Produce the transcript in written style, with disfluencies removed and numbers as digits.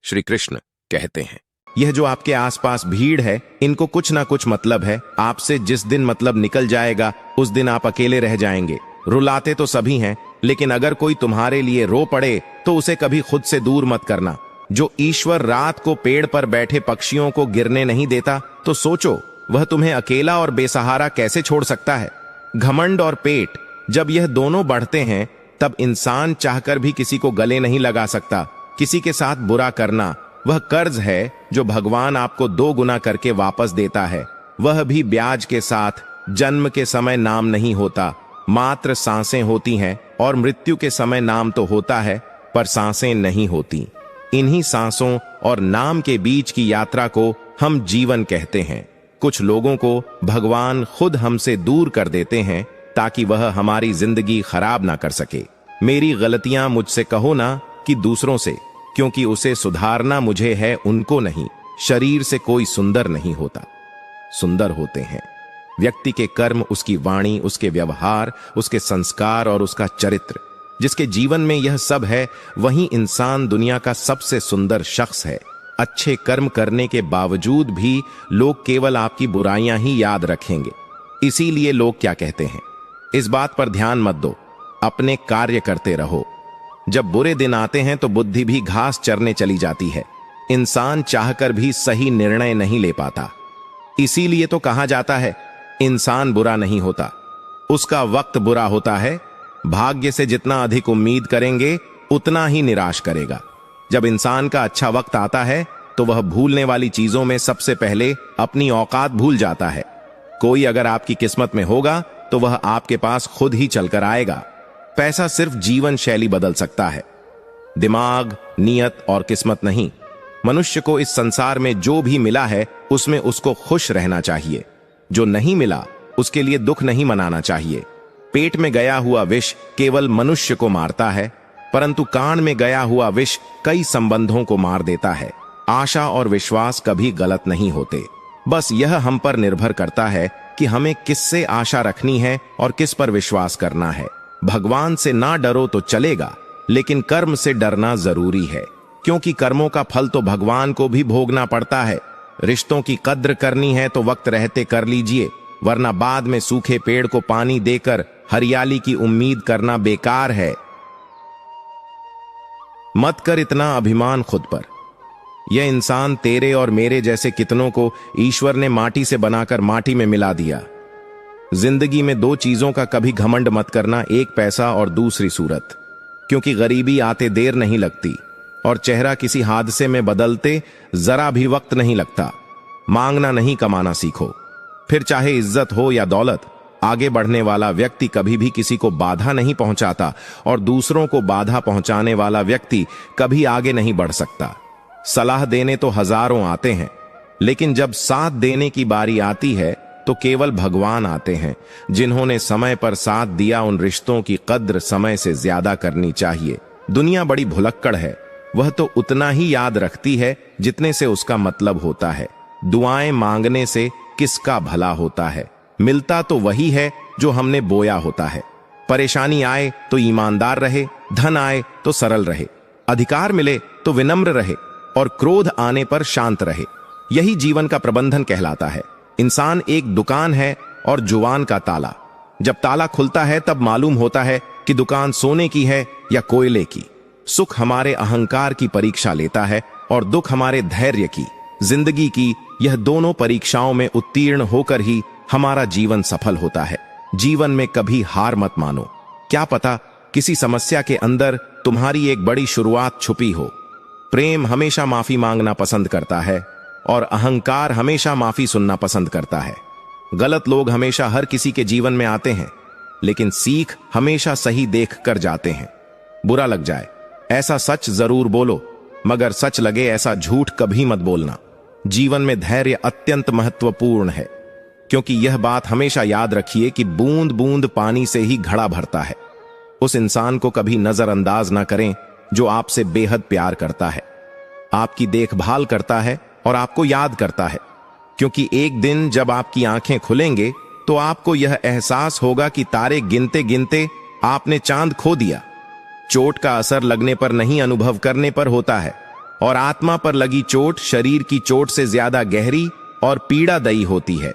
श्री कृष्ण कहते हैं, यह जो आपके आसपास भीड़ है, इनको कुछ ना कुछ मतलब है। आपसे जिस दिन मतलब निकल जाएगा उस दिन आप अकेले रह जाएंगे। रुलाते तो सभी हैं, लेकिन अगर कोई तुम्हारे लिए रो पड़े तो उसे कभी खुद से दूर मत करना। जो ईश्वर रात को पेड़ पर बैठे पक्षियों को गिरने नहीं देता, तो सोचो वह तुम्हें अकेला और बेसहारा कैसे छोड़ सकता है। घमंड और पेट, जब यह दोनों बढ़ते हैं तब इंसान चाहकर भी किसी को गले नहीं लगा सकता। किसी के साथ बुरा करना वह कर्ज है जो भगवान आपको 2 गुना करके वापस देता है, वह भी ब्याज के साथ। जन्म के समय नाम नहीं होता, मात्र सांसें होती हैं, और मृत्यु के समय नाम तो होता है पर सांसें नहीं होती। इन्हीं सांसों और नाम के बीच की यात्रा को हम जीवन कहते हैं। कुछ लोगों को भगवान खुद हमसे दूर कर देते हैं ताकि वह हमारी जिंदगी खराब ना कर सके। मेरी गलतियां मुझसे कहो ना कि दूसरों से, क्योंकि उसे सुधारना मुझे है, उनको नहीं। शरीर से कोई सुंदर नहीं होता, सुंदर होते हैं व्यक्ति के कर्म, उसकी वाणी, उसके व्यवहार, उसके संस्कार और उसका चरित्र। जिसके जीवन में यह सब है वही इंसान दुनिया का सबसे सुंदर शख्स है। अच्छे कर्म करने के बावजूद भी लोग केवल आपकी बुराइयां ही याद रखेंगे। इसीलिए लोग क्या कहते हैं, इस बात पर ध्यान मत दो, अपने कार्य करते रहो। जब बुरे दिन आते हैं तो बुद्धि भी घास चरने चली जाती है। इंसान चाहकर भी सही निर्णय नहीं ले पाता। इसीलिए तो कहा जाता है, इंसान बुरा नहीं होता, उसका वक्त बुरा होता है। भाग्य से जितना अधिक उम्मीद करेंगे उतना ही निराश करेगा। जब इंसान का अच्छा वक्त आता है तो वह भूलने वाली चीजों में सबसे पहले अपनी औकात भूल जाता है। कोई अगर आपकी किस्मत में होगा तो वह आपके पास खुद ही चलकर आएगा। पैसा सिर्फ जीवन शैली बदल सकता है, दिमाग, नियत और किस्मत नहीं। मनुष्य को इस संसार में जो भी मिला है उसमें उसको खुश रहना चाहिए। जो नहीं मिला उसके लिए दुख नहीं मनाना चाहिए। पेट में गया हुआ विष केवल मनुष्य को मारता है, परंतु कान में गया हुआ विष कई संबंधों को मार देता है। आशा और विश्वास कभी गलत नहीं होते, बस यह हम पर निर्भर करता है कि हमें किससे आशा रखनी है और किस पर विश्वास करना है। भगवान से ना डरो तो चलेगा, लेकिन कर्म से डरना जरूरी है, क्योंकि कर्मों का फल तो भगवान को भी भोगना पड़ता है। रिश्तों की कद्र करनी है तो वक्त रहते कर लीजिए, वरना बाद में सूखे पेड़ को पानी देकर हरियाली की उम्मीद करना बेकार है। मत कर इतना अभिमान खुद पर। यह इंसान तेरे और मेरे जैसे कितनों को ईश्वर ने माटी से बनाकर माटी में मिला दिया। जिंदगी में 2 चीजों का कभी घमंड मत करना, एक पैसा और दूसरी सूरत, क्योंकि गरीबी आते देर नहीं लगती और चेहरा किसी हादसे में बदलते जरा भी वक्त नहीं लगता। मांगना नहीं, कमाना सीखो, फिर चाहे इज्जत हो या दौलत। आगे बढ़ने वाला व्यक्ति कभी भी किसी को बाधा नहीं पहुंचाता और दूसरों को बाधा पहुंचाने वाला व्यक्ति कभी आगे नहीं बढ़ सकता। सलाह देने तो हजारों आते हैं, लेकिन जब साथ देने की बारी आती है तो केवल भगवान आते हैं। जिन्होंने समय पर साथ दिया, उन रिश्तों की कद्र समय से ज्यादा करनी चाहिए। दुनिया बड़ी भुलक्कड़ है, वह तो उतना ही याद रखती है जितने से उसका मतलब होता है। दुआएं मांगने से किसका भला होता है, मिलता तो वही है जो हमने बोया होता है। परेशानी आए तो ईमानदार रहे, धन आए तो सरल रहे, अधिकार मिले तो विनम्र रहे और क्रोध आने पर शांत रहे। यही जीवन का प्रबंधन कहलाता है। इंसान एक दुकान है और जुबान का ताला। जब ताला खुलता है तब मालूम होता है कि दुकान सोने की है या कोयले की। सुख हमारे अहंकार की परीक्षा लेता है और दुख हमारे धैर्य की। जिंदगी की यह दोनों परीक्षाओं में उत्तीर्ण होकर ही हमारा जीवन सफल होता है। जीवन में कभी हार मत मानो। क्या पता किसी समस्या के अंदर तुम्हारी एक बड़ी शुरुआत छुपी हो। प्रेम हमेशा माफी मांगना पसंद करता है और अहंकार हमेशा माफी सुनना पसंद करता है। गलत लोग हमेशा हर किसी के जीवन में आते हैं, लेकिन सीख हमेशा सही देख कर जाते हैं। बुरा लग जाए ऐसा सच जरूर बोलो, मगर सच लगे ऐसा झूठ कभी मत बोलना। जीवन में धैर्य अत्यंत महत्वपूर्ण है, क्योंकि यह बात हमेशा याद रखिए कि बूंद बूंद पानी से ही घड़ा भरता है। उस इंसान को कभी नजरअंदाज ना करें जो आपसे बेहद प्यार करता है, आपकी देखभाल करता है और आपको याद करता है, क्योंकि एक दिन जब आपकी आंखें खुलेंगे तो आपको यह एहसास होगा कि तारे गिनते गिनते आपने चांद खो दिया। चोट का असर लगने पर नहीं, अनुभव करने पर होता है। और आत्मा पर लगी चोट शरीर की चोट से ज्यादा गहरी और पीड़ादायी होती है।